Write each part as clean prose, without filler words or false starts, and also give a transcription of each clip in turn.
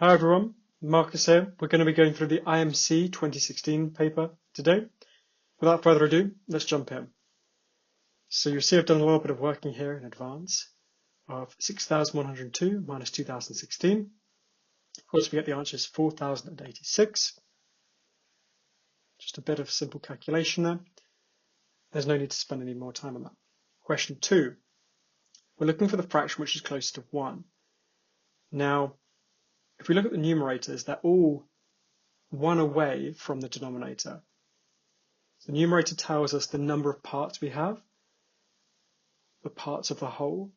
Hi everyone, Marcus here. We're going to be going through the IMC 2016 paper today. Without further ado, let's jump in. So you'll see I've done a little bit of working here in advance of 6,102 minus 2016. Of course, we get the answer is 4,086. Just a bit of simple calculation there. There's no need to spend any more time on that. Question 2. We're looking for the fraction which is close to 1. Now, if we look at the numerators, they're all 1 away from the denominator. The numerator tells us the number of parts we have, the parts of the whole.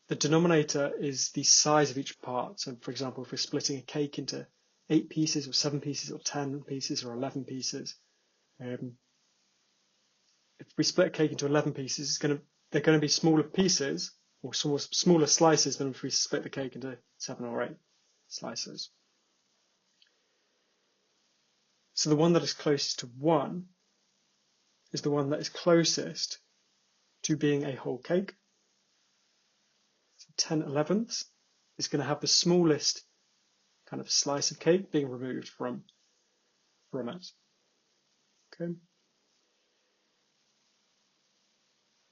The denominator is the size of each part. So, for example, if we're splitting a cake into 8 pieces or 7 pieces or 10 pieces or 11 pieces, if we split a cake into 11 pieces, they're going to be smaller pieces or smaller slices than if we split the cake into 7 or 8 slices. So the one that is closest to 1 is the one that is closest to being a whole cake. So 10/11 is going to have the smallest kind of slice of cake being removed from it. Okay.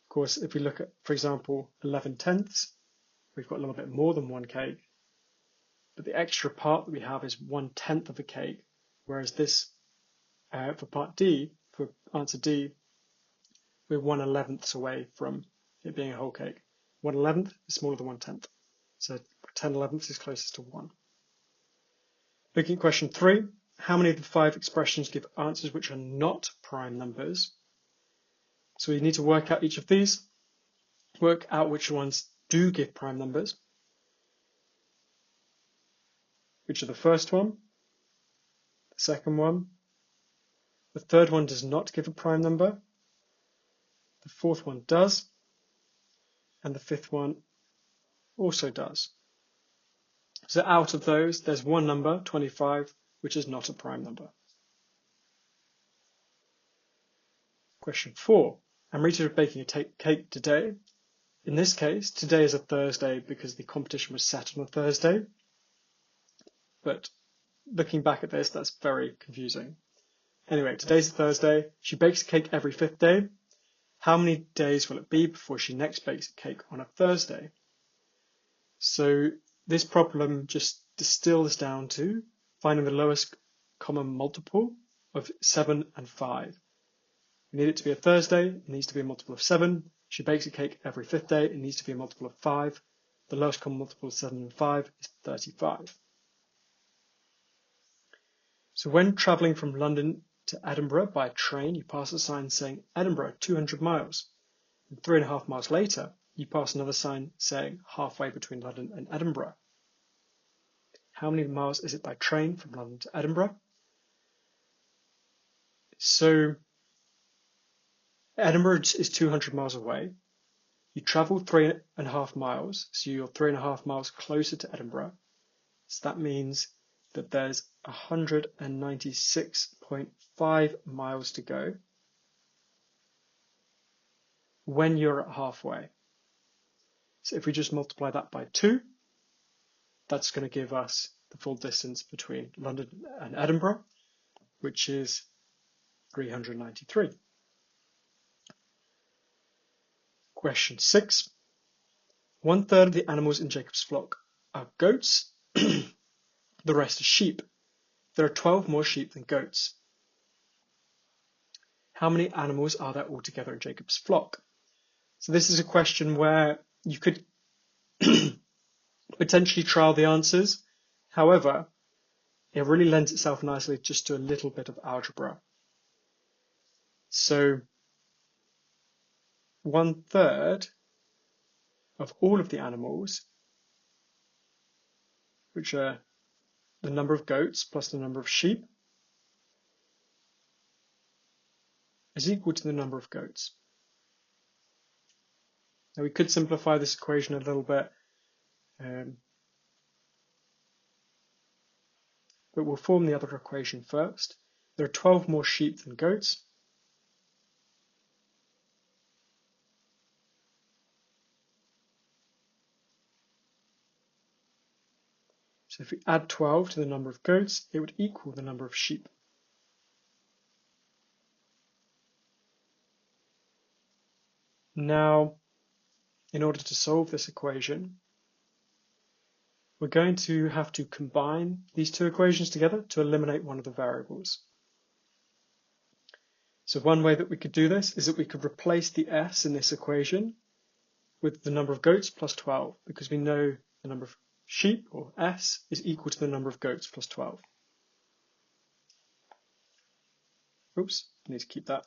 Of course, if we look at, for example, 11/10, we've got a little bit more than 1 cake, but the extra part that we have is 1/10 of a cake, whereas this, for part D, for answer D, we're 1/11 away from it being a whole cake. 1/11 is smaller than 1/10, so 10/11 is closest to 1. Looking at question 3, how many of the 5 expressions give answers which are not prime numbers? So we need to work out each of these, work out which ones do give prime numbers, which are the first one, the second one, the third one does not give a prime number, the fourth one does, and the fifth one also does. So out of those, there's one number, 25, which is not a prime number. Question 4. Amrita is baking a cake today. In this case, today is a Thursday because the competition was set on a Thursday. But looking back at this, that's very confusing. Anyway, today's a Thursday. She bakes a cake every 5th day. How many days will it be before she next bakes a cake on a Thursday? So this problem just distills down to finding the lowest common multiple of 7 and 5. We need it to be a Thursday. It needs to be a multiple of 7. She bakes a cake every 5th day. It needs to be a multiple of 5. The lowest common multiple of 7 and 5 is 35. So when travelling from London to Edinburgh by train, you pass a sign saying Edinburgh 200 miles. And 3.5 miles later, you pass another sign saying halfway between London and Edinburgh. How many miles is it by train from London to Edinburgh? So Edinburgh is 200 miles away. You travel 3.5 miles, so you're 3.5 miles closer to Edinburgh. So that means that there's 196.5 miles to go when you're at halfway. So if we just multiply that by 2, that's going to give us the full distance between London and Edinburgh, which is 393. Question 6. 1/3 of the animals in Jacob's flock are goats. The rest are sheep. There are 12 more sheep than goats. How many animals are there altogether in Jacob's flock? So this is a question where you could potentially trial the answers. However, it really lends itself nicely just to a little bit of algebra. So 1/3 of all of the animals, which are the number of goats plus the number of sheep, is equal to the number of goats. Now we could simplify this equation a little bit, but we'll form the other equation first. There are 12 more sheep than goats. So if we add 12 to the number of goats, it would equal the number of sheep. Now, in order to solve this equation, we're going to have to combine these two equations together to eliminate one of the variables. So one way that we could do this is that we could replace the s in this equation with the number of goats plus 12, because we know the number of sheep, or s, is equal to the number of goats plus 12. Oops, I need to keep that.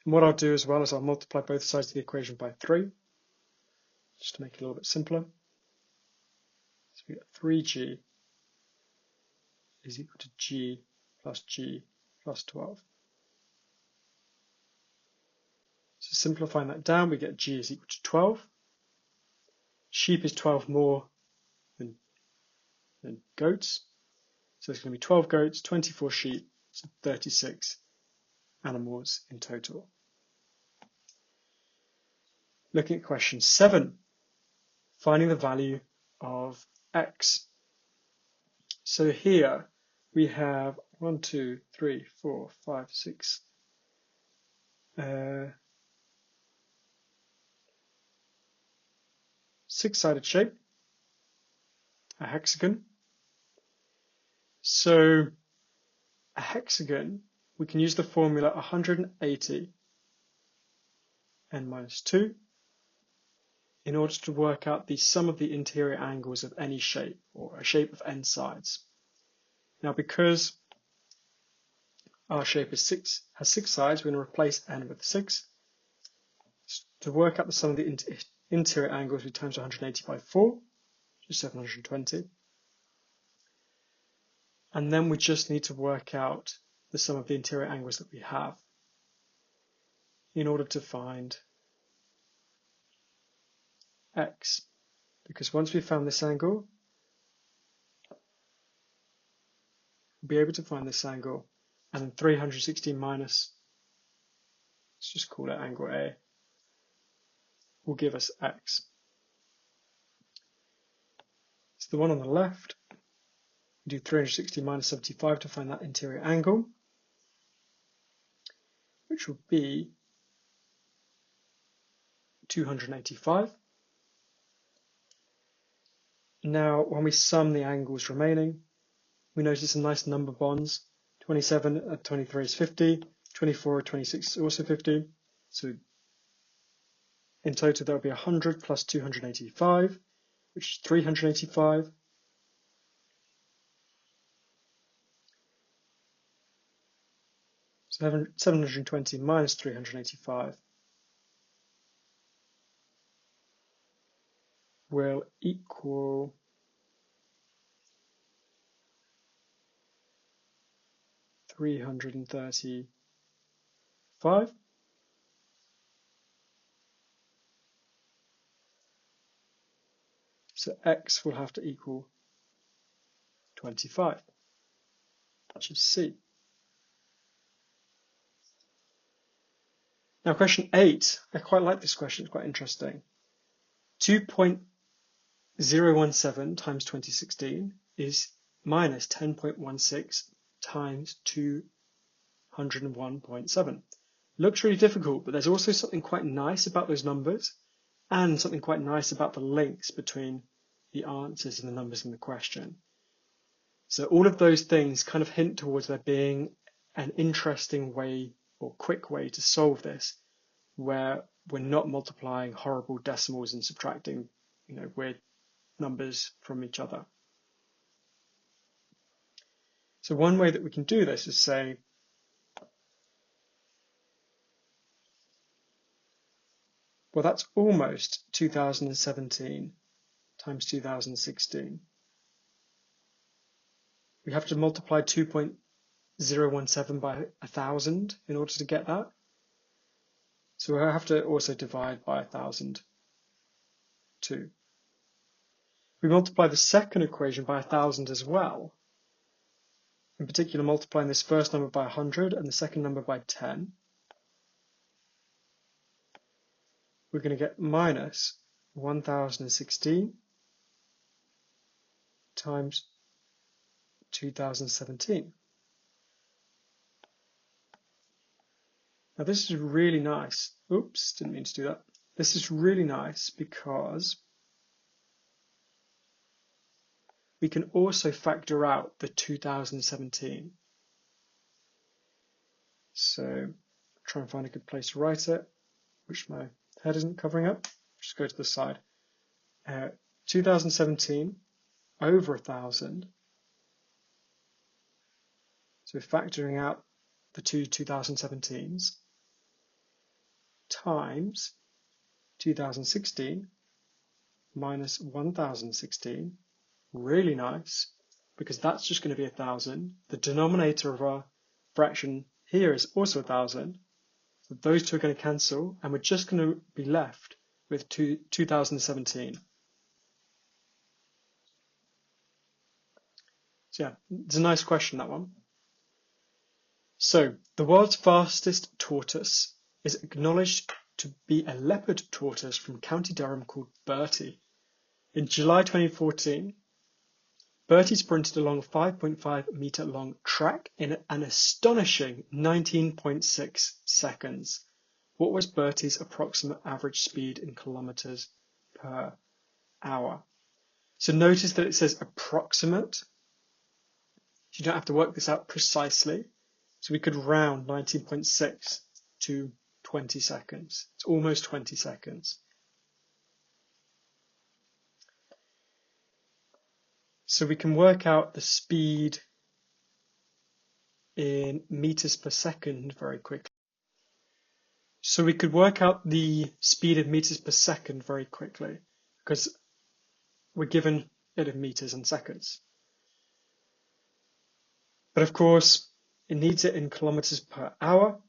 And what I'll do as well is I'll multiply both sides of the equation by 3, just to make it a little bit simpler. So we get 3g is equal to g plus 12. So simplifying that down, we get g is equal to 12. Sheep is 12 more than goats. So it's going to be 12 goats, 24 sheep, so 36 animals in total. Looking at question 7, finding the value of x. So here we have 1, 2, 3, 4, 5, 6. Six-sided shape, a hexagon. So a hexagon, we can use the formula 180 n minus 2 in order to work out the sum of the interior angles of any shape, or a shape of n sides. Now, because our shape has 6 sides, we're going to replace n with 6. To work out the sum of the interior angles, we times 180 by 4, which is 720. And then we just need to work out the sum of the interior angles that we have in order to find x. Because once we've found this angle, we'll be able to find this angle, and then 360 minus, let's just call it angle A, will give us x. So the one on the left, we do 360 minus 75 to find that interior angle, which will be 285. Now, when we sum the angles remaining, we notice some nice number bonds. 27 at 23 is 50, 24 at 26 is also 50. So in total, there will be 100 plus 285, which is 385. So 720 minus 385 will equal 335. So x will have to equal 25, which is C. Now question 8, I quite like this question, it's quite interesting. 2.017 times 2016 is minus 10.16 times 201.7. Looks really difficult, but there's also something quite nice about those numbers, and something quite nice about the links between the answers and the numbers in the question. So all of those things kind of hint towards there being an interesting way or quick way to solve this, where we're not multiplying horrible decimals and subtracting, weird numbers from each other. So one way that we can do this is say, well, that's almost 2017 times 2016. We have to multiply 2.017 by 1,000 in order to get that. So I have to also divide by 1,000 too. We multiply the second equation by 1,000 as well. In particular, multiplying this first number by 100 and the second number by 10. we're going to get minus 1016 times 2017. Now this is really nice. Oops, didn't mean to do that. This is really nice because we can also factor out the 2017. So try and find a good place to write it, which my head isn't covering up. Just go to the side. 2017 over 1,000. So we're factoring out the two 2017s times 2016 minus 1016. Really nice, because that's just going to be 1,000. The denominator of our fraction here is also 1,000. So those two are going to cancel, and we're just going to be left with 2017. So yeah, it's a nice question, that one. So the world's fastest tortoise is acknowledged to be a leopard tortoise from County Durham called Bertie. In July 2014, Bertie sprinted along a 5.5 meter long track in an astonishing 19.6 seconds. What was Bertie's approximate average speed in kilometers per hour? So notice that it says approximate. You don't have to work this out precisely. So we could round 19.6 to 20 seconds. It's almost 20 seconds. So we can work out the speed in meters per second very quickly. So we could work out the speed in meters per second very quickly because we're given it in meters and seconds. But of course, it needs it in kilometers per hour.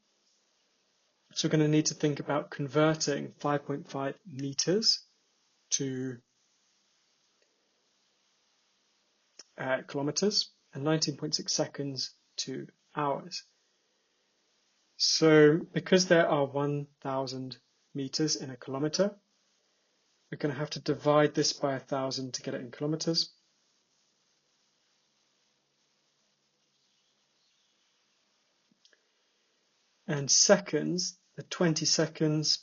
So we're going to need to think about converting 5.5 meters to kilometers and 19.6 seconds to hours. So because there are 1,000 meters in a kilometer, we're going to have to divide this by 1,000 to get it in kilometers. And seconds, the 20 seconds,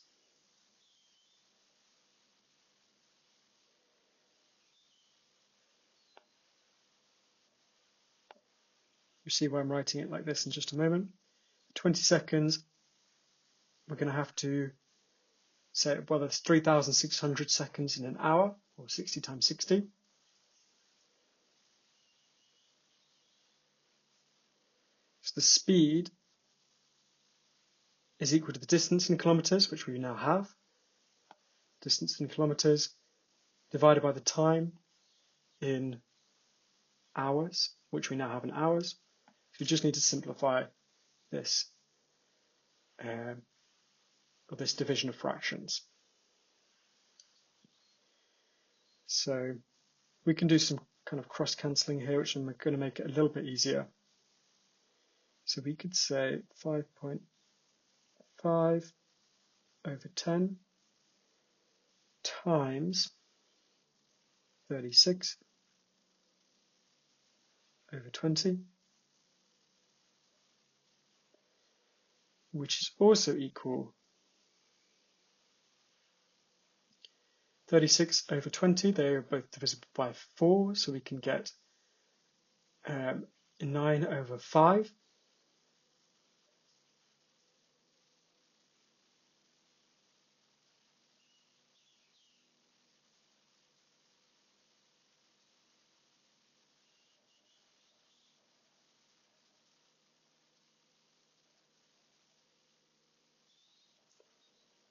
you see why I'm writing it like this in just a moment. 20 seconds, we're going to have to say, well, that's 3,600 seconds in an hour, or 60 times 60. So the speed is equal to the distance in kilometers, which we now have. Distance in kilometers divided by the time in hours, which we now have in hours. So we just need to simplify this, or this division of fractions. So we can do some kind of cross-cancelling here, which I'm going to make it a little bit easier. So we could say 5.5 over 10 times 36 over 20, which is also equal 36 over 20. They are both divisible by 4, so we can get 9 over 5.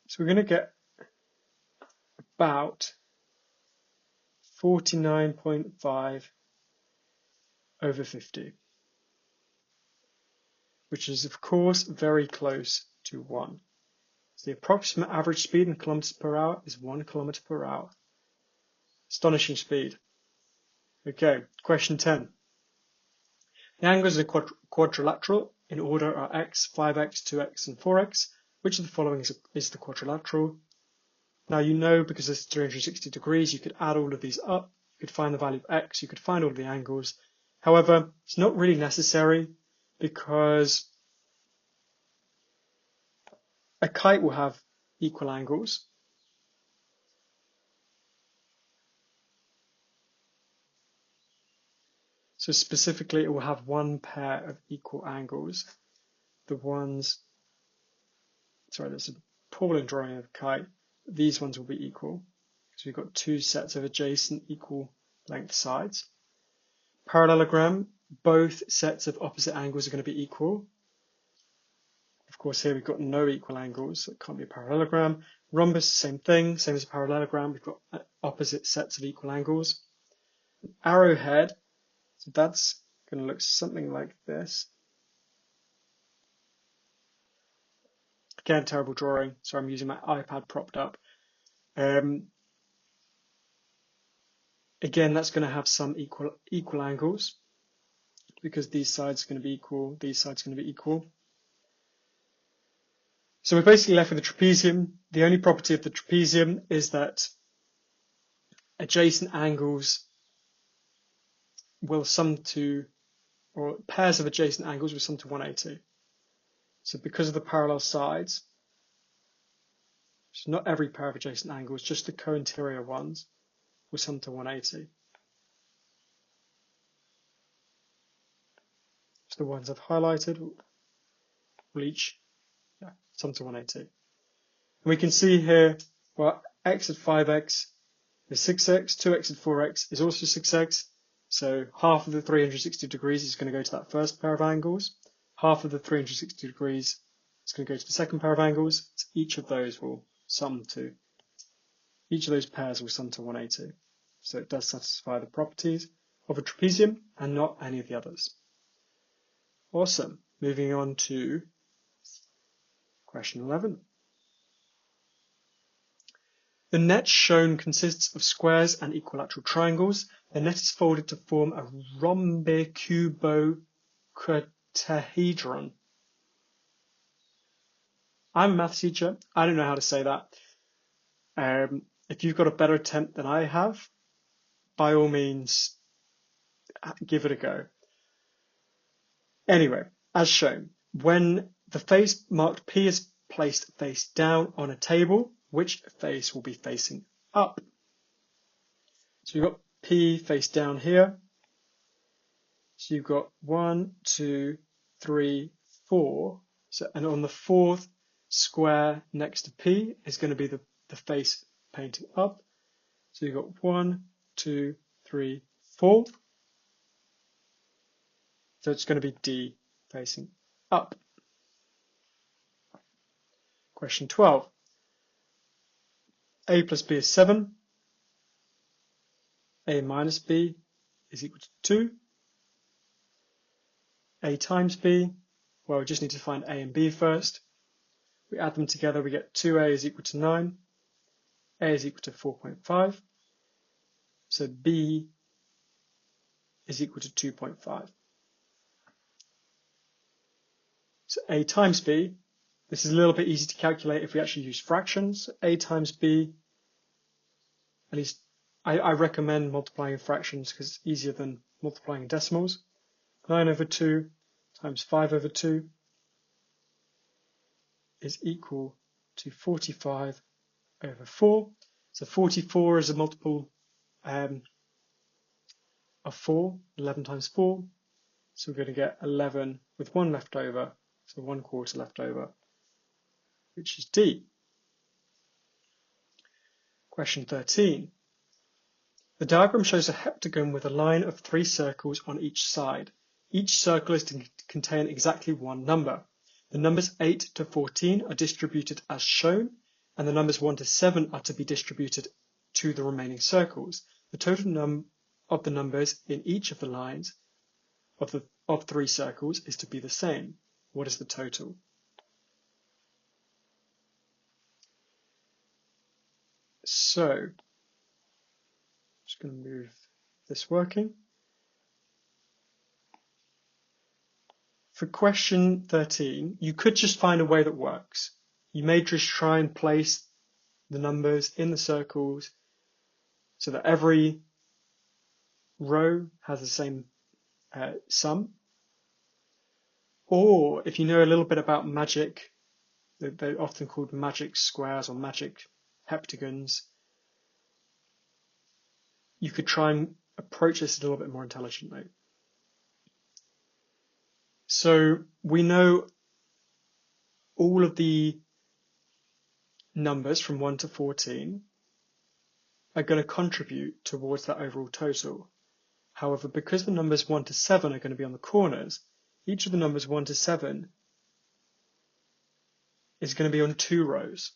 So we're going to get about 49.5 over 50, which is of course very close to 1. So the approximate average speed in kilometers per hour is 1 kilometer per hour. Astonishing speed. Okay, question 10. The angles of the quadrilateral in order are x, 5x, 2x, and 4x. Which of the following is the quadrilateral? Now you know because it's 360 degrees, you could add all of these up, you could find the value of x, you could find all of the angles. However, it's not really necessary because a kite will have equal angles. So specifically, it will have one pair of equal angles. There's a poor drawing of a kite. These ones will be equal because we've got two sets of adjacent equal length sides. Parallelogram, both sets of opposite angles are going to be equal. Of course, here we've got no equal angles, so it can't be a parallelogram. Rhombus, same thing, same as a parallelogram. We've got opposite sets of equal angles. Arrowhead, so that's going to look something like this. Again, terrible drawing, so I'm using my iPad propped up. Again, that's going to have some equal angles because these sides are going to be equal, these sides are going to be equal. So we're basically left with a trapezium. The only property of the trapezium is that adjacent angles will sum to, or pairs of adjacent angles will sum to 180. So because of the parallel sides, so not every pair of adjacent angles, just the co-interior ones will sum to 180. So the ones I've highlighted will each sum to 180. And we can see here, well, x at 5x is 6x, 2x at 4x is also 6x. So half of the 360 degrees is going to go to that first pair of angles. Half of the 360 degrees is going to go to the second pair of angles. So each of those pairs will sum to 180. So it does satisfy the properties of a trapezium and not any of the others. Awesome. Moving on to question 11. The net shown consists of squares and equilateral triangles. The net is folded to form a rhombicubotetrahedron. I'm a maths teacher. I don't know how to say that. If you've got a better attempt than I have, by all means, give it a go. Anyway, as shown, when the face marked P is placed face down on a table, which face will be facing up? So you've got P face down here. So you've got 1, 2, 3, 4. So, and on the fourth square next to P is going to be the face painting up. So you've got 1, 2, 3, 4. So it's going to be D facing up. Question 12. A plus B is 7. A minus B is equal to 2. A times B, well, we just need to find A and B first. We add them together, we get 2A is equal to 9. A is equal to 4.5. So B is equal to 2.5. So A times B, this is a little bit easy to calculate if we actually use fractions. A times B, at least I recommend multiplying in fractions because it's easier than multiplying in decimals. 9 over 2 times 5 over 2 is equal to 45 over 4. So 44 is a multiple of 4, 11 times 4. So we're going to get 11 with 1 left over, so 1/4 left over, which is D. Question 13. The diagram shows a heptagon with a line of 3 circles on each side. Each circle is to contain exactly one number. The numbers 8 to 14 are distributed as shown, and the numbers 1 to 7 are to be distributed to the remaining circles. The total of the numbers in each of the lines of 3 circles is to be the same. What is the total? So, just going to move this working. For question 13, you could just find a way that works. You may just try and place the numbers in the circles so that every row has the same sum. Or if you know a little bit about magic, they're often called magic squares or magic heptagons, you could try and approach this a little bit more intelligently. So we know all of the numbers from 1 to 14 are going to contribute towards that overall total. However, because the numbers 1 to 7 are going to be on the corners, each of the numbers 1 to 7 is going to be on 2 rows.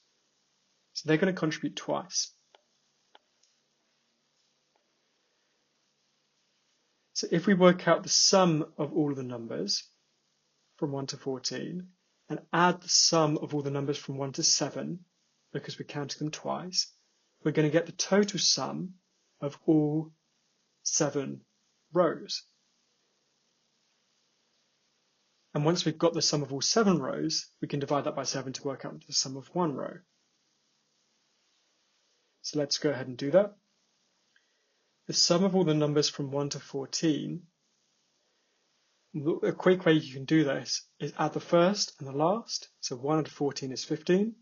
So they're going to contribute twice. So if we work out the sum of all of the numbers from 1 to 14 and add the sum of all the numbers from 1 to 7, because we're counting them twice, we're going to get the total sum of all 7 rows. And once we've got the sum of all 7 rows, we can divide that by 7 to work out the sum of 1 row. So let's go ahead and do that. The sum of all the numbers from 1 to 14, a quick way you can do this is add the first and the last. So 1 to 14 is 15.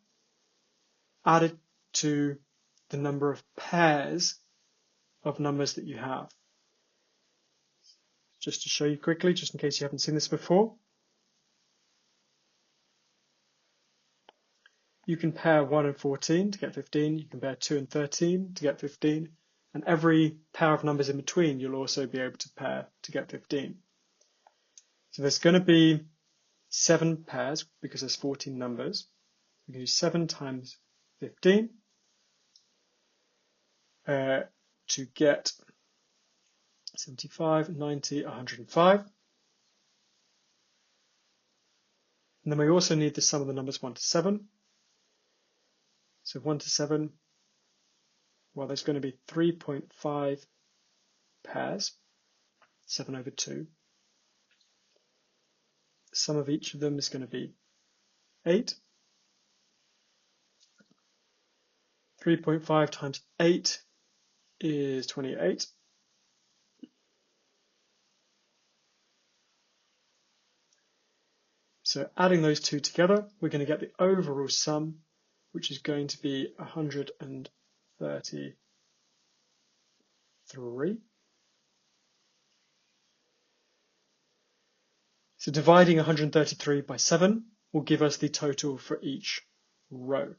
Add it to the number of pairs of numbers that you have. Just to show you quickly, just in case you haven't seen this before. You can pair 1 and 14 to get 15. You can pair 2 and 13 to get 15. And every pair of numbers in between, you'll also be able to pair to get 15. So there's going to be 7 pairs because there's 14 numbers. We can do 7 times 15 to get 75, 90, 105. And then we also need the sum of the numbers 1 to 7. So 1 to 7, well, there's going to be 3.5 pairs, 7 over 2. The sum of each of them is going to be 8. 3.5 times 8 is 28. So adding those two together, we're going to get the overall sum, which is going to be 133. So dividing 133 by 7 will give us the total for each row.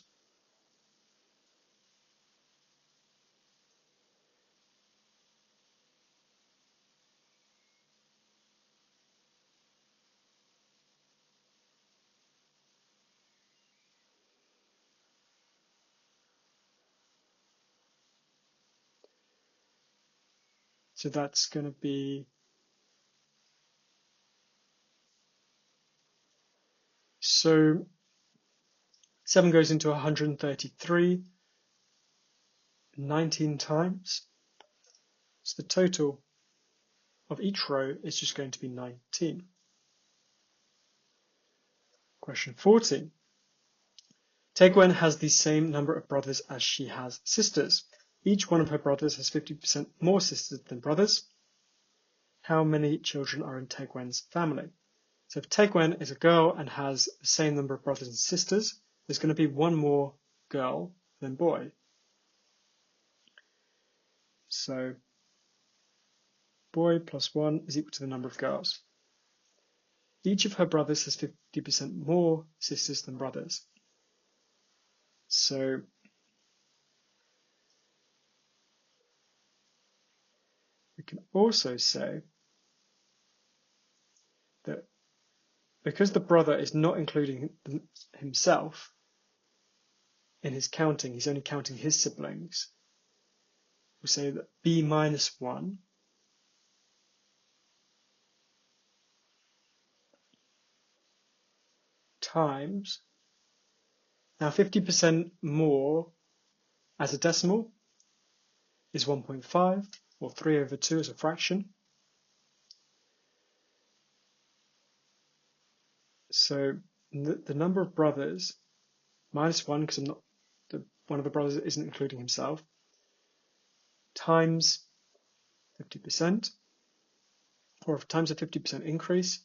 So that's going to be, so 7 goes into 133 19 times. So the total of each row is just going to be 19. Question 14. Taegwen has the same number of brothers as she has sisters. Each one of her brothers has 50% more sisters than brothers. How many children are in Taegwen's family? So if Taegwen is a girl and has the same number of brothers and sisters, there's going to be one more girl than boy. So boy plus 1 is equal to the number of girls. Each of her brothers has 50% more sisters than brothers. So we can also say that because the brother is not including himself in his counting, he's only counting his siblings, we'll say that b minus 1 times, now 50% more as a decimal is 1.5, or 3 over 2 as a fraction. So the number of brothers minus 1, because the one of the brothers isn't including himself, times 50%, or times a 50% increase,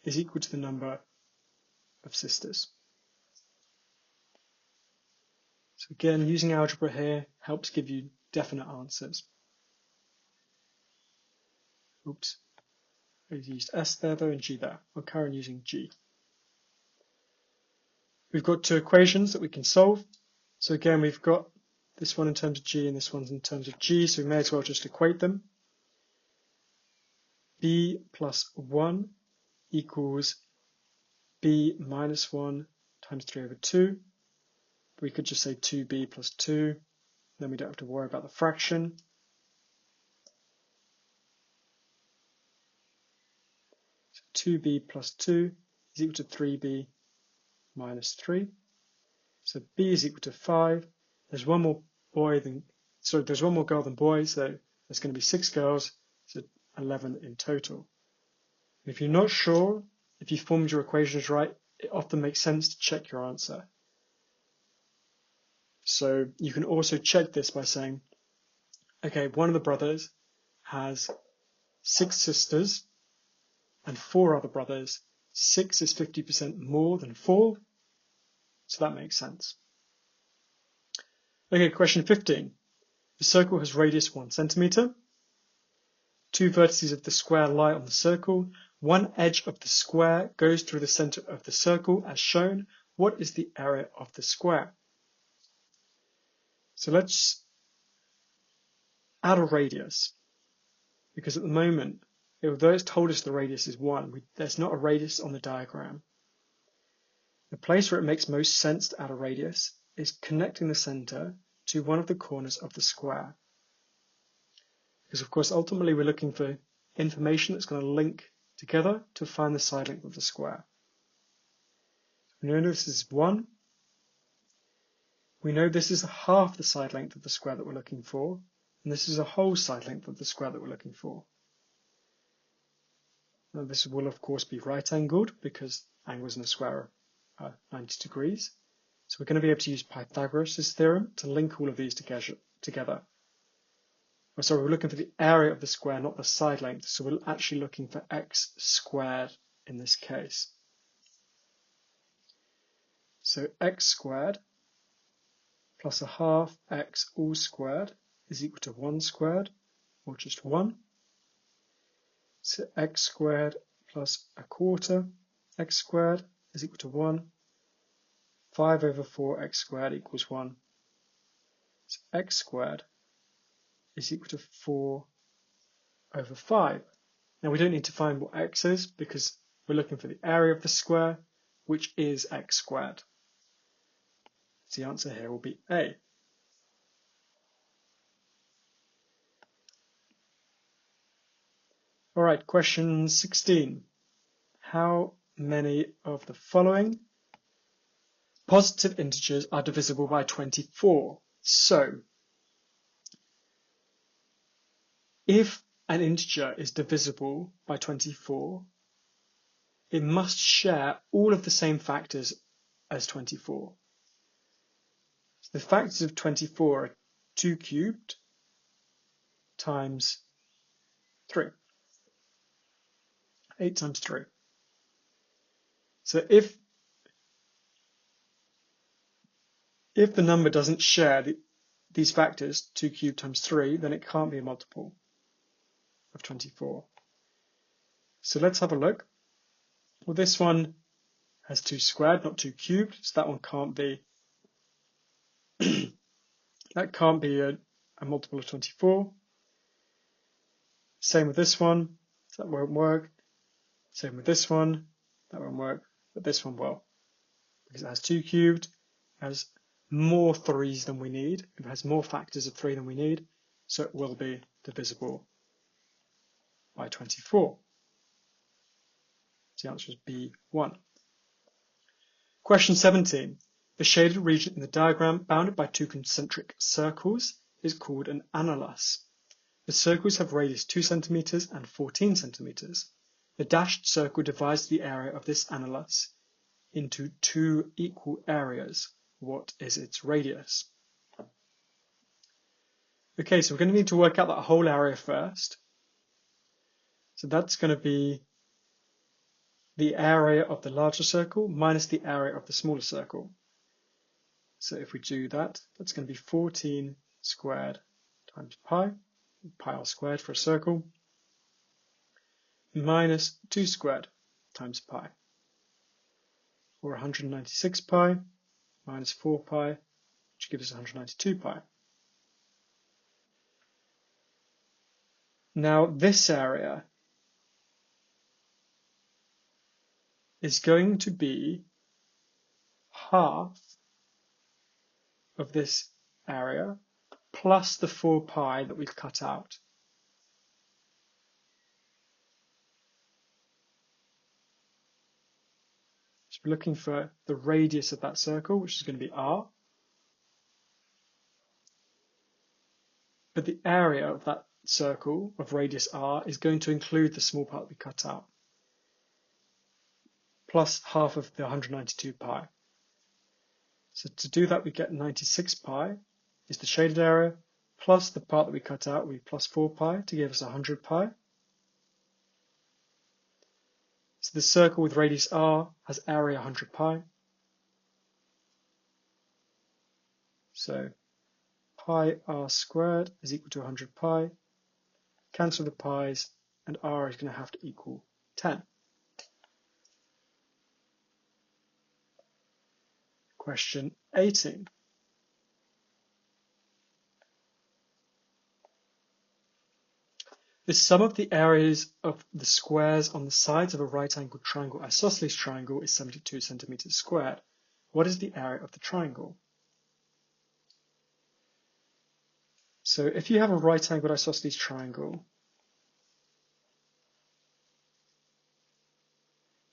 is equal to the number of sisters. So again, using algebra here helps give you definite answers. Oops, I used S there though and G there. I'll carry on using G. We've got two equations that we can solve. So again, we've got this one in terms of G and this one in terms of G, so we may as well just equate them. B plus 1 equals B minus 1 times 3 over 2. We could just say 2b plus 2, then we don't have to worry about the fraction. So 2b plus 2 is equal to 3b minus 3. So b is equal to 5. There's one more there's one more girl than boy, so there's going to be 6 girls, so 11 in total. And if you're not sure if you formed your equations right, it often makes sense to check your answer. So you can also check this by saying, okay, one of the brothers has 6 sisters and 4 other brothers. 6 is 50% more than 4, so that makes sense. Okay, question 15. The circle has radius 1 centimeter. 2 vertices of the square lie on the circle. One edge of the square goes through the center of the circle as shown. What is the area of the square? So let's add a radius, because at the moment, although it's told us the radius is 1, there's not a radius on the diagram. The place where it makes most sense to add a radius is connecting the center to one of the corners of the square. Because of course, ultimately we're looking for information that's going to link together to find the side length of the square. We know this is 1. We know this is half the side length of the square that we're looking for, and this is a whole side length of the square that we're looking for. Now this will of course be right angled because angles in a square are 90 degrees. So we're going to be able to use Pythagoras' theorem to link all of these together. So we're looking for the area of the square, not the side length. So we're actually looking for x squared in this case. So x squared plus a half x all squared is equal to 1 squared, or just 1. So x squared plus a quarter x squared is equal to 1. 5 over 4 x squared equals 1. So x squared is equal to 4 over 5. Now we don't need to find what x is because we're looking for the area of the square, which is x squared. So the answer here will be A. All right, question 16. How many of the following positive integers are divisible by 24? So, if an integer is divisible by 24, it must share all of the same factors as 24. So the factors of 24 are 2 cubed times 3. 8 times 3. So if the number doesn't share these factors, 2 cubed times 3, then it can't be a multiple of 24. So let's have a look. Well, this one has 2 squared, not 2 cubed, so that one can't be that can't be a multiple of 24. Same with this one, so that won't work. Same with this one, that won't work, but this one will, because it has 2 cubed, it has more 3's than we need, it has more factors of 3 than we need, so it will be divisible by 24. So the answer is B1. Question 17. The shaded region in the diagram bounded by 2 concentric circles is called an annulus. The circles have radius 2 centimeters and 14 centimeters. The dashed circle divides the area of this annulus into 2 equal areas. what is its radius? Okay, so we're going to need to work out that whole area first. So that's going to be the area of the larger circle minus the area of the smaller circle. So if we do that, that's going to be 14 squared times pi r squared for a circle, minus 2 squared times pi, or 196 pi minus 4 pi, which gives us 192 pi. Now this area is going to be half of this area plus the 4 pi that we've cut out. So we're looking for the radius of that circle, which is going to be r. But the area of that circle of radius r is going to include the small part that we cut out, plus half of the 192 pi. So to do that, we get 96 pi is the shaded area, plus the part that we cut out, we plus 4 pi to give us 100 pi. So the circle with radius r has area 100 pi. So pi r squared is equal to 100 pi. Cancel the pi's, and r is going to have to equal 10. Question 18. The sum of the areas of the squares on the sides of a right-angled triangle isosceles triangle is 72 centimeters squared. What is the area of the triangle? So if you have a right-angled isosceles triangle,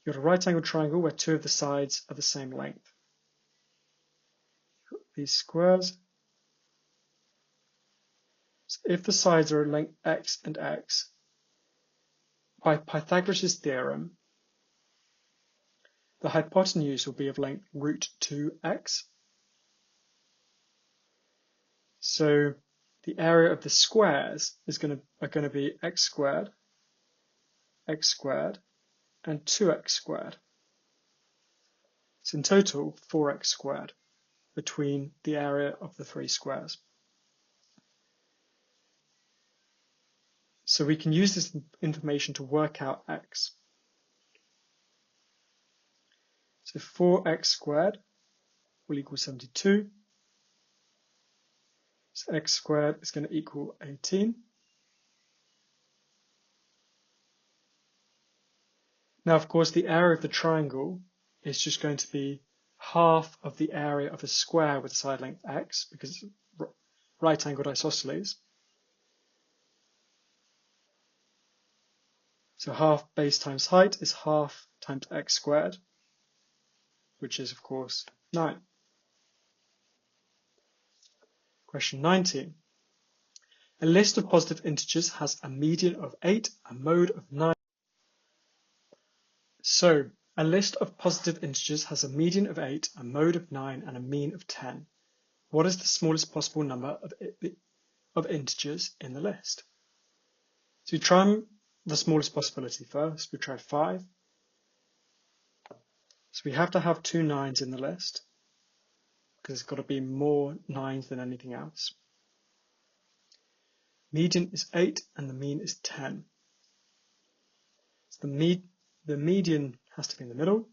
you've got a right-angled triangle where two of the sides are the same length. These squares. So if the sides are length x and x, by Pythagoras' theorem, the hypotenuse will be of length root 2x. So the area of the squares are going to be x squared, and 2x squared. So in total, 4x squared between the area of the three squares. So we can use this information to work out x. So 4x squared will equal 72. So x squared is going to equal 18. Now, of course, the area of the triangle is just going to be half of the area of a square with side length x, because it's right-angled isosceles. So half base times height is half times x squared, which is, of course, 9. Question 19. A list of positive integers has a median of 8, a mode of 9. So, a list of positive integers has a median of 8, a mode of 9, and a mean of 10. What is the smallest possible number of integers in the list? So we try the smallest possibility first. We try 5. So we have to have 2 9s in the list, because it's got to be more 9s than anything else. Median is 8 and the mean is 10. So the median has to be in the middle.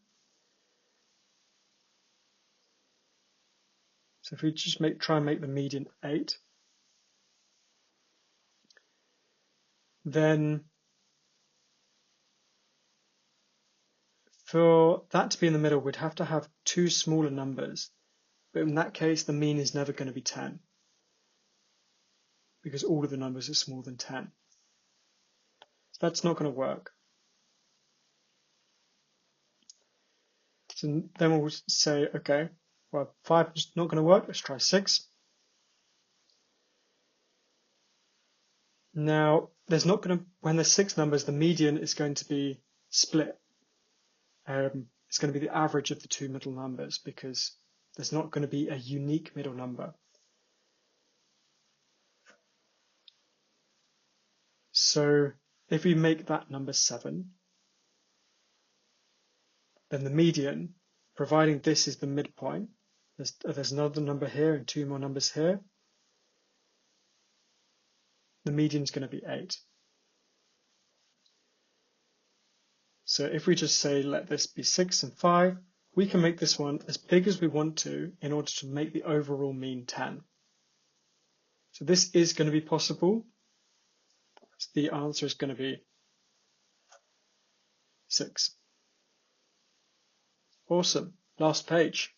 So if we just try and make the median 8, then for that to be in the middle, we'd have to have 2 smaller numbers. But in that case, the mean is never going to be 10, because all of the numbers are smaller than 10. So that's not going to work. So then we'll say, okay, well, 5 is not going to work. Let's try 6. Now, when there's 6 numbers, the median is going to be split. It's going to be the average of the 2 middle numbers, because There's not going to be a unique middle number. So if we make that number 7, then the median, providing this is the midpoint, there's another number here and 2 more numbers here, the median is going to be 8. So if we just say let this be 6 and 5, we can make this one as big as we want to in order to make the overall mean 10. So this is going to be possible. So the answer is going to be 6. Awesome. Last page.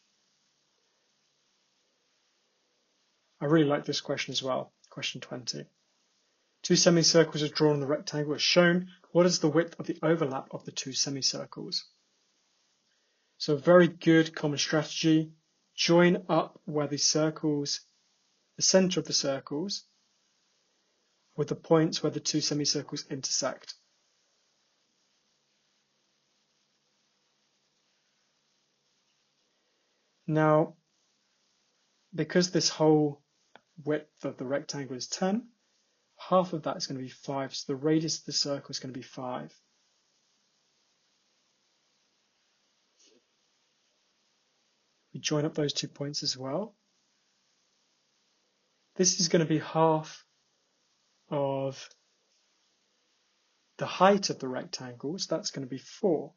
I really like this question as well. Question 20. 2 semicircles are drawn on the rectangle as shown. What is the width of the overlap of the 2 semicircles? So very good common strategy. Join up where the circles, the center of the circles, with the points where the 2 semicircles intersect. Now, because this whole width of the rectangle is 10, half of that is going to be 5, so the radius of the circle is going to be 5. We join up those 2 points as well. This is going to be half of the height of the rectangle, so that's going to be 4.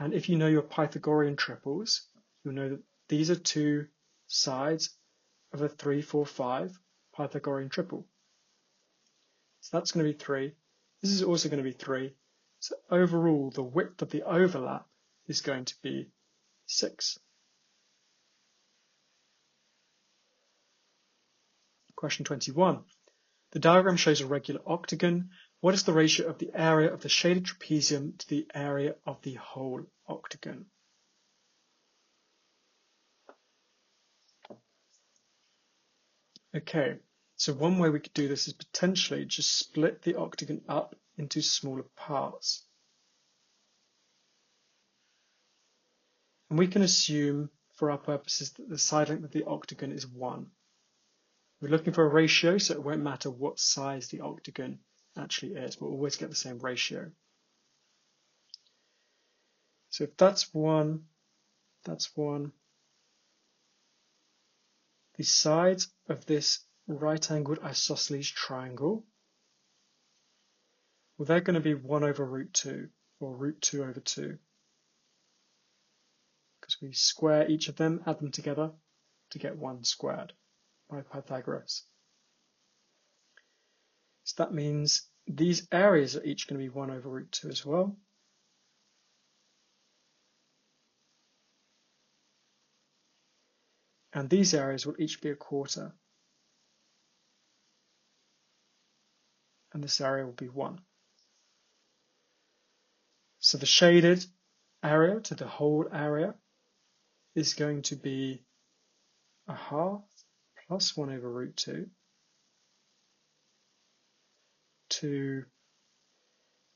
And if you know your Pythagorean triples, you'll know that these are 2 sides of a 3, 4, 5 Pythagorean triple. So that's going to be 3. This is also going to be 3. So overall, the width of the overlap is going to be 6. Question 21. The diagram shows a regular octagon. What is the ratio of the area of the shaded trapezium to the area of the whole octagon? Okay, so one way we could do this is potentially just split the octagon up into smaller parts. And we can assume, for our purposes, that the side length of the octagon is 1. We're looking for a ratio, so it won't matter what size the octagon actually is. We'll always get the same ratio. So if that's 1, that's 1. The sides of this right-angled isosceles triangle, well, they're going to be 1 over root 2, or root 2 over 2. Because we square each of them, add them together to get 1 squared by Pythagoras. So that means these areas are each going to be 1 over root 2 as well. And these areas will each be a quarter. And this area will be 1. So the shaded area to the whole area is going to be a half plus 1 over root 2.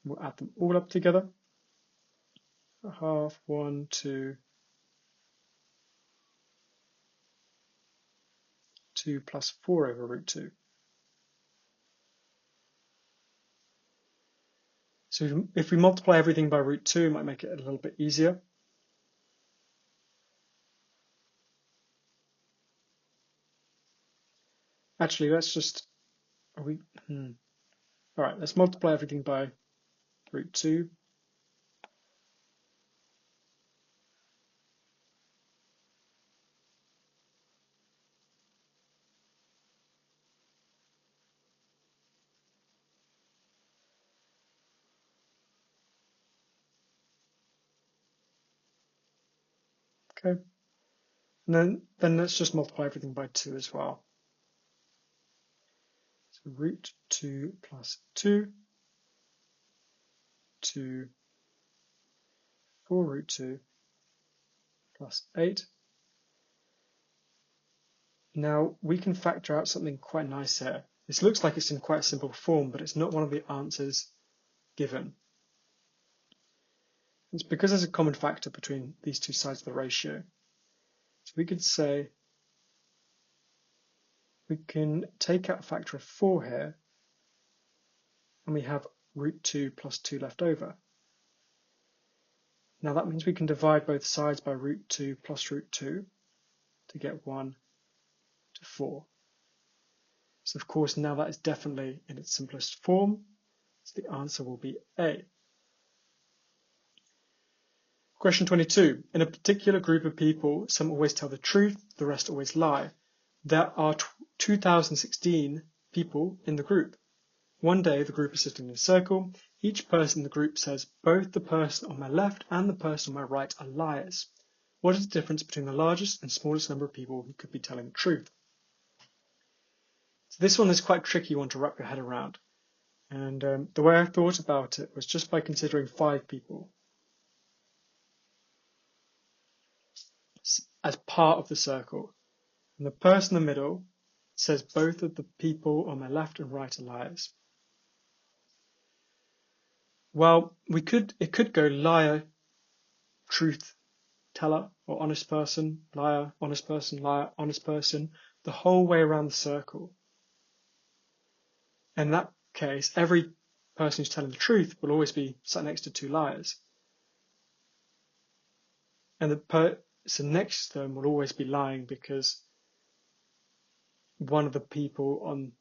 We'll add them all up together. A half, 1, 2, 2 plus 4 over root 2. So if we multiply everything by root 2, it might make it a little bit easier. Actually, let's just, all right, let's multiply everything by root 2. Okay, and then let's just multiply everything by 2 as well. So root 2 plus 2 to 4 root 2 plus 8. Now we can factor out something quite nice here. This looks like it's in quite a simple form, but it's not one of the answers given. It's because there's a common factor between these two sides of the ratio. So we could say we can take out a factor of 4 here, and we have root 2 plus 2 left over. Now that means we can divide both sides by root 2 plus root 2 to get 1 to 4. So of course now that is definitely in its simplest form, so the answer will be A. Question 22. In a particular group of people, some always tell the truth, the rest always lie. There are 2016 people in the group. One day the group is sitting in a circle. Each person in the group says, both the person on my left and the person on my right are liars. What is the difference between the largest and smallest number of people who could be telling the truth? So this one is quite a tricky one to wrap your head around. And the way I thought about it was just by considering 5 people as part of the circle. And the person in the middle says both of the people on my left and right are liars. Well, it could go liar, truth teller, or honest person, liar, honest person, the whole way around the circle. In that case, every person who's telling the truth will always be sat next to 2 liars. And the person next to them will always be lying because one of the people on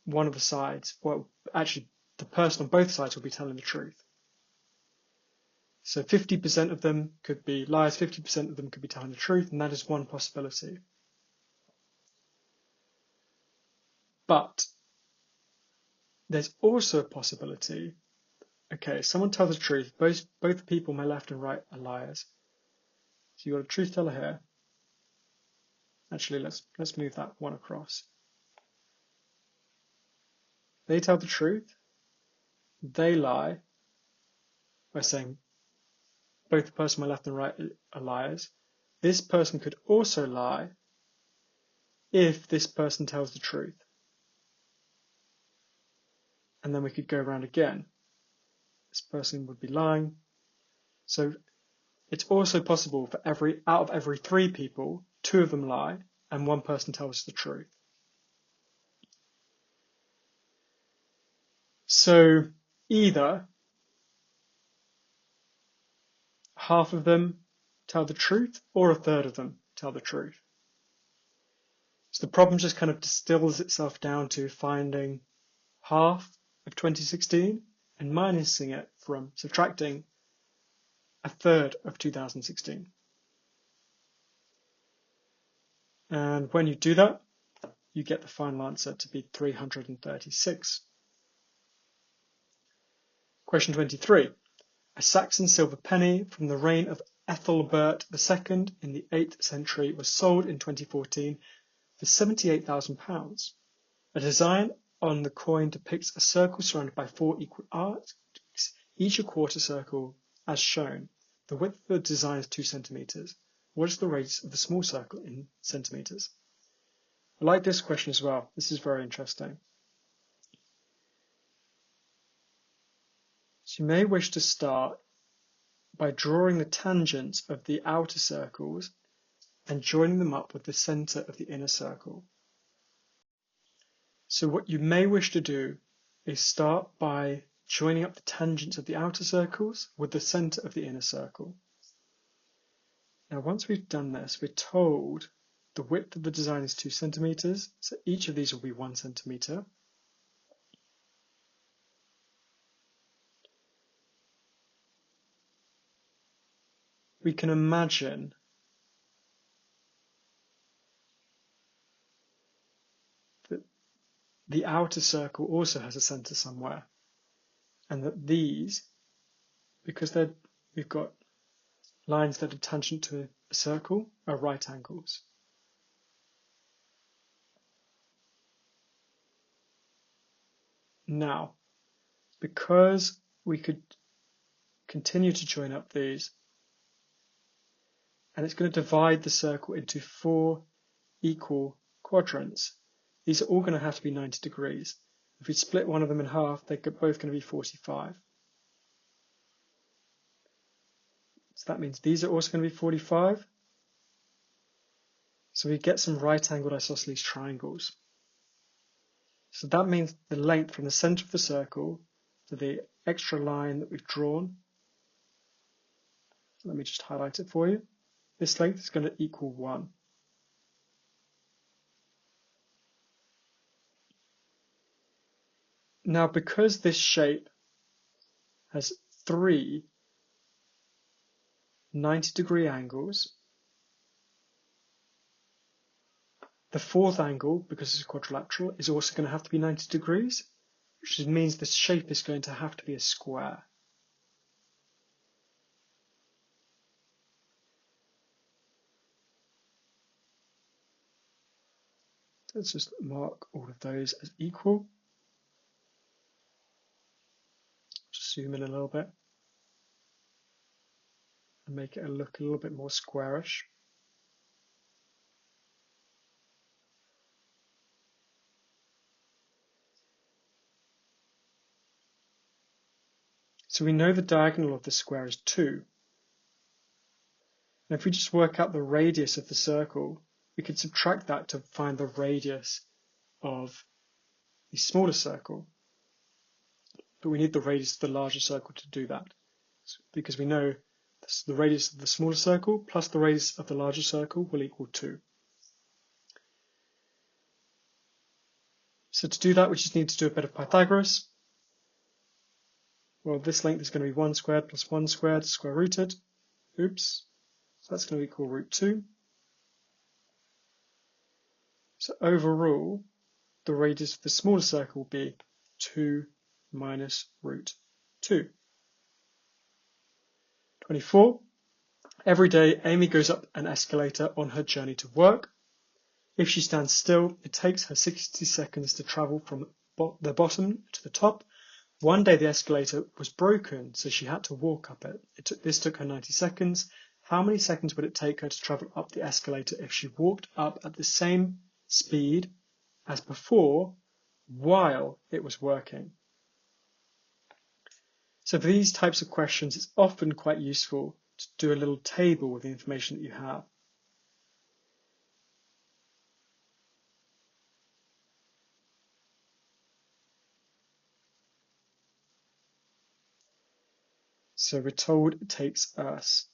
one of the sides, well, actually the person on both sides will be telling the truth. So 50% of them could be liars, 50% of them could be telling the truth, and that is one possibility. But there's also a possibility, okay, someone tells the truth, both the people on my left and right are liars. So you've got a truth teller here. Actually, let's move that one across. They tell the truth, they lie by saying both the person on my left and right are liars. This person could also lie if this person tells the truth. And then we could go around again. This person would be lying. So it's also possible for out of every 3 people, 2 of them lie and 1 person tells the truth. So either half of them tell the truth or a third of them tell the truth. So the problem just kind of distills itself down to finding half of 2016 and minusing it from subtracting a third of 2016. And when you do that, you get the final answer to be 336. Question 23. A Saxon silver penny from the reign of Ethelbert II in the 8th century was sold in 2014 for £78,000. A design on the coin depicts a circle surrounded by 4 equal arcs, each a quarter circle as shown. The width of the design is 2 centimeters. What is the radius of the small circle in centimeters? I like this question as well. This is very interesting. So you may wish to start by drawing the tangents of the outer circles and joining them up with the center of the inner circle. So what you may wish to do is start by joining up the tangents of the outer circles with the center of the inner circle. Now once we've done this, we're told the width of the design is 2 centimeters, so each of these will be 1 centimeter. We can imagine that the outer circle also has a center somewhere, and that these, because we've got lines that are tangent to a circle, are right angles. Now, because we could continue to join up these, and it's going to divide the circle into 4 equal quadrants. These are all going to have to be 90 degrees. If we split one of them in half, they're both going to be 45. So that means these are also going to be 45. So we get some right-angled isosceles triangles. So that means the length from the center of the circle to the extra line that we've drawn. Let me just highlight it for you. This length is going to equal 1. Now, because this shape has 3 90-degree angles, the fourth angle, because it's quadrilateral, is also going to have to be 90 degrees, which means this shape is going to have to be a square. Let's just mark all of those as equal. Just zoom in a little bit and make it look a little bit more squarish. So we know the diagonal of the square is 2. And if we just work out the radius of the circle, we could subtract that to find the radius of the smaller circle. But we need the radius of the larger circle to do that, because we know the radius of the smaller circle plus the radius of the larger circle will equal 2. So to do that, we just need to do a bit of Pythagoras. Well, this length is going to be 1 squared plus 1 squared square rooted. Oops. So that's going to equal root 2. So overall, the radius of the smaller circle will be 2 minus root 2. 24. Every day, Amy goes up an escalator on her journey to work. If she stands still, it takes her 60 seconds to travel from the bottom to the top. One day the escalator was broken, so she had to walk up it. This took her 90 seconds. How many seconds would it take her to travel up the escalator if she walked up at the same speed as before while it was working? So for these types of questions, it's often quite useful to do a little table with the information that you have. So we're told it takes us,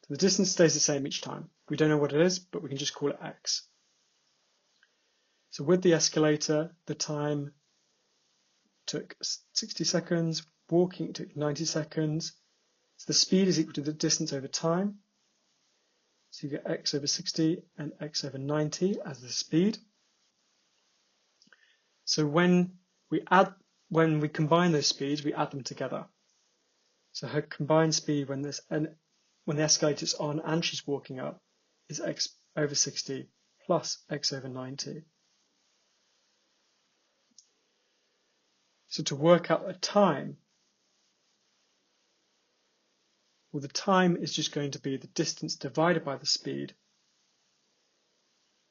the distance stays the same each time. We don't know what it is, but we can just call it x. So with the escalator, the time took 60 seconds, walking took 90 seconds. So the speed is equal to the distance over time. So you get x over 60 and x over 90 as the speed. So when we combine those speeds, we add them together. So her combined speed when the escalator's on and she's walking up is x over 60 plus x over 90. So to work out a time, well, the time is just going to be the distance divided by the speed.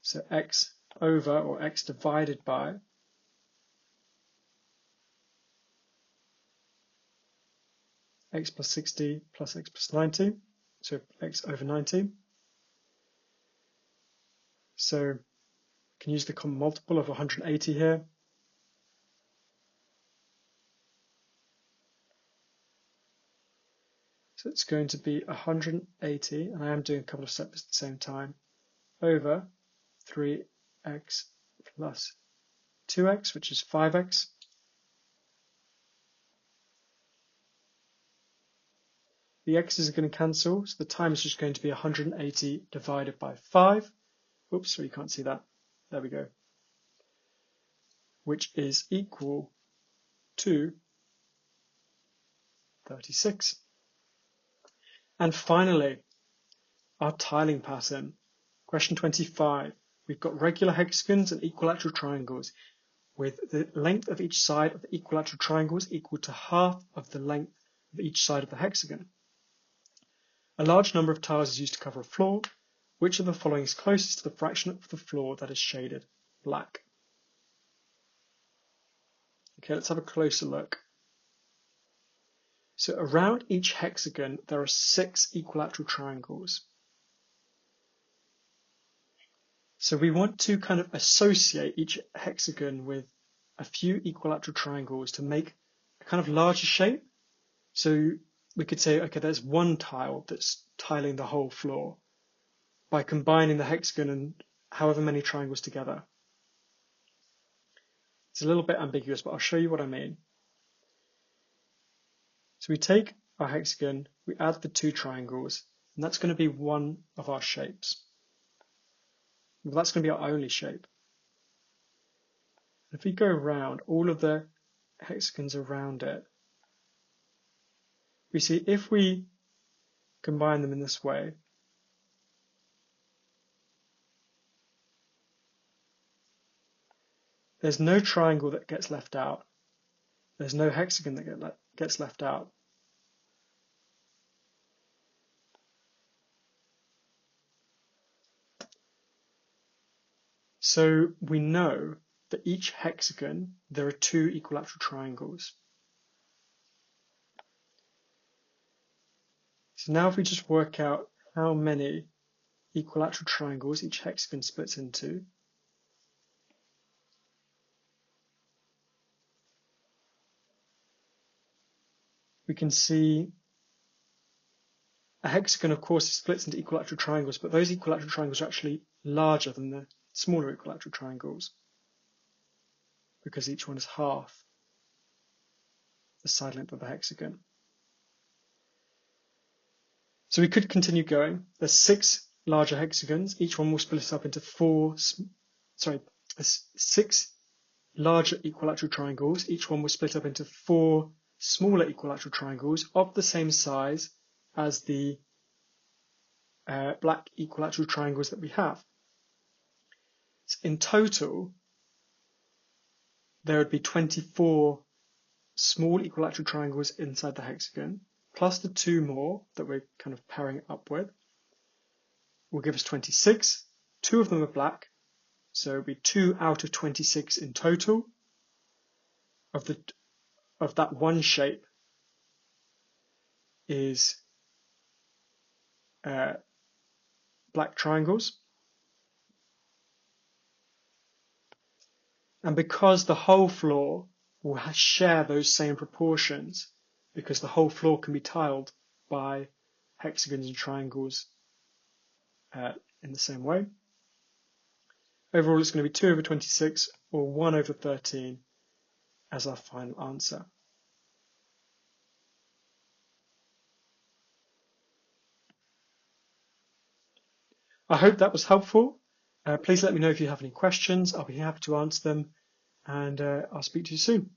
So x over, or x divided by, x plus 60 plus x plus 90, so x over 90. So we can use the common multiple of 180 here. So it's going to be 180, and I am doing a couple of steps at the same time, over 3x plus 2x, which is 5x. The x's are going to cancel, so the time is just going to be 180 divided by 5. Oops, sorry, you can't see that. There we go. Which is equal to 36. And finally, our tiling pattern. Question 25. We've got regular hexagons and equilateral triangles with the length of each side of the equilateral triangles equal to half of the length of each side of the hexagon. A large number of tiles is used to cover a floor. Which of the following is closest to the fraction of the floor that is shaded black? Okay, let's have a closer look. So around each hexagon, there are 6 equilateral triangles. So we want to kind of associate each hexagon with a few equilateral triangles to make a kind of larger shape. So we could say, okay, there's one tile that's tiling the whole floor by combining the hexagon and however many triangles together. It's a little bit ambiguous, but I'll show you what I mean. So we take our hexagon, we add the 2 triangles, and that's going to be one of our shapes. Well, that's going to be our only shape. If we go around all of the hexagons around it, we see if we combine them in this way, there's no triangle that gets left out. There's no hexagon that gets left out. So we know that each hexagon, there are 2 equilateral triangles. So now if we just work out how many equilateral triangles each hexagon splits into, we can see a hexagon, of course, splits into equilateral triangles, but those equilateral triangles are actually larger than the smaller equilateral triangles because each one is half the side length of the hexagon. So we could continue going. There's 6 larger hexagons. Each one will split up into 6 larger equilateral triangles. Each one will split up into 4 smaller equilateral triangles of the same size as the black equilateral triangles that we have. So in total, there would be 24 small equilateral triangles inside the hexagon, plus the 2 more that we're kind of pairing it up with, will give us 26. 2 of them are black, so it would be 2 out of 26 in total of that one shape is black triangles. And because the whole floor will share those same proportions, because the whole floor can be tiled by hexagons and triangles in the same way, overall it's going to be 2 over 26 or 1 over 13 as our final answer. I hope that was helpful. Please let me know if you have any questions. I'll be happy to answer them, and I'll speak to you soon.